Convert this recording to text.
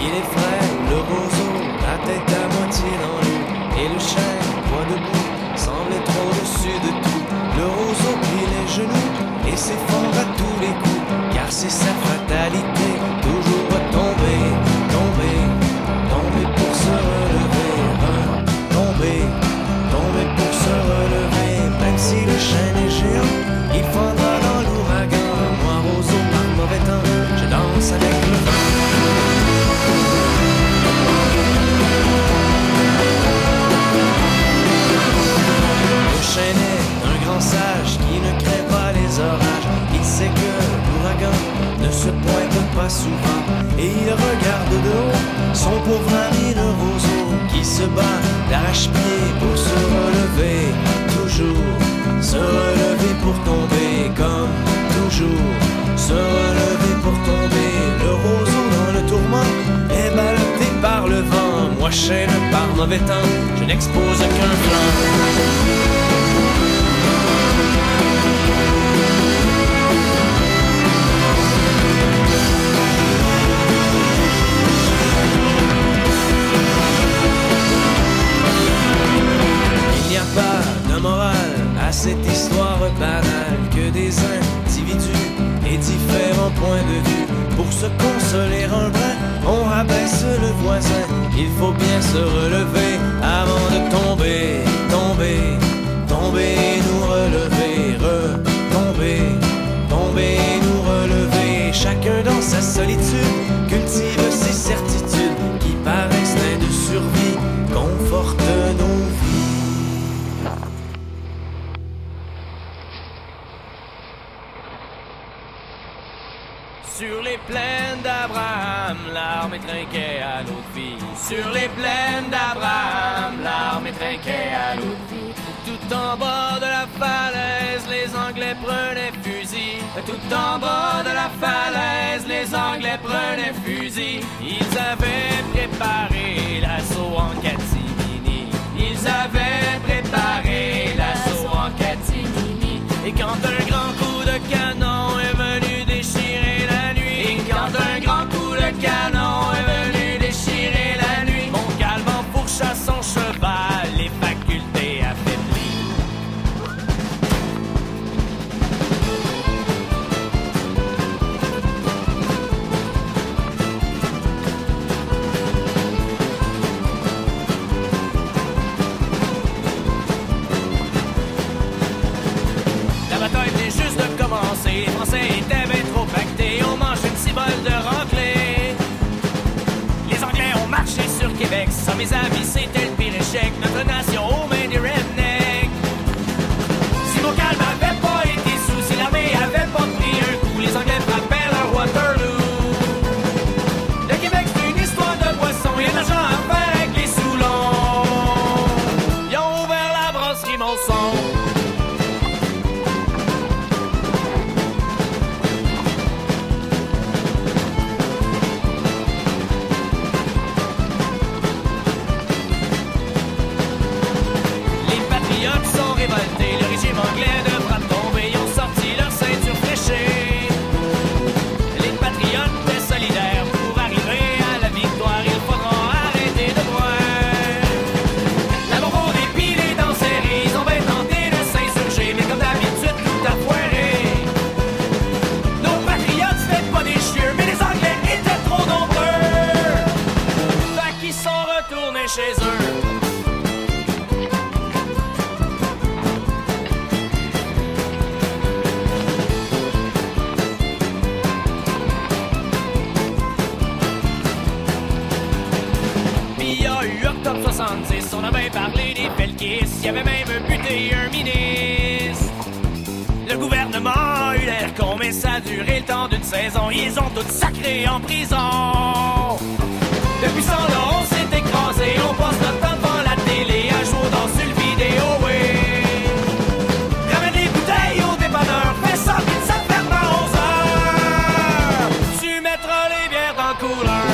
Il est frais, le roseau, la tête à moitié dans l'eau. Et le chêne, poids debout, semble être au-dessus de tout. Le roseau plie les genoux et s'effondre à tous les coups. Car c'est sa fatalité, toujours tomber, tomber, tomber pour se relever. Tomber, tomber pour se relever. Même si le chêne est géant, il fondra dans l'ouragan. Moi, roseau, par mauvais temps, je danse avec le vent. Le chêne est un grand sage qui ne craint pas les orages. Il sait que l'ouragan ne se pointe pas souvent. Et il regarde de haut son pauvre ami le roseau qui se bat d'arrache-pied pour se relever. Toujours se relever pour tomber comme toujours. Se relever pour tomber. Le roseau dans le tourment est ballotté par le vent. Moi chêne par mauvais temps, je n'expose qu'un flanc. Il n'y a pas de morale à cette histoire banale que des individus et différents points de vue. Pour se consoler un brin, on rabaisse le voisin. Il faut bien se relever avant de tomber, tomber, tomber et nous relever, retomber, tomber et nous relever. Chacun dans sa solitude cultive ses certitudes qui par instinct de survie confortent nos vies. Sur les plaines d'Abraham, l'armée trinquait à l'autre vie. Sur les plaines d'Abraham, l'armée trinquait à l'autre vie. Tout en bas de la falaise, les Anglais prenaient fusil. Tout en bas de la falaise, les Anglais prenaient fusil. Ils avaient préparé l'assaut en catimini. Ils avaient préparé l'assaut en catimini. Et quand un grand coup de canon est venu déchirer la nuit, et quand un grand coup de canon est venu déchirer la nuit, mon calme enfourcha son cheval, les facultés affaiblies. La bataille venait juste de commencer, les Français étaient bien trop pactés, on mangeait une cibole de raclée. Les Anglais ont marché sur Québec, ça mes amis c'était le pire échec, notre nation aux mains des rednecks. Si Montcalm avait pas été sous, si l'armée avait pas pris un coup, les Anglais frappèrent leur Waterloo. Le Québec c'est une histoire de poisson, y'a de l'argent à faire avec les Soulons. Ils ont ouvert la brasserie Monson. Le régime anglais devra tomber, ils ont sorti leur ceinture fléchée. Les patriotes étaient solidaires pour arriver à la victoire, il faudra arrêter de boire. La mort des piles et dans serrés, ils ont bien tenté de s'insurger, mais comme d'habitude tout a foiré. Nos patriotes c'était pas des chieux, mais les Anglais étaient trop nombreux. Fait qu'ils sont retournés chez eux. Octobre 66, on a bien parlé des Pelkistes, il y avait même buté un ministre. Le gouvernement a eu l'air con, mais ça a duré le temps d'une saison, ils ont tous sacré en prison. Depuis ce temps-là, on s'est écrasé, on passe notre temps devant la télé, à jouer dans sur le vidéo, oui. Ramène les bouteilles au dépanneur, fais ça vite, ça te ferme à 11 heures. Tu mettras les bières dans le couleur.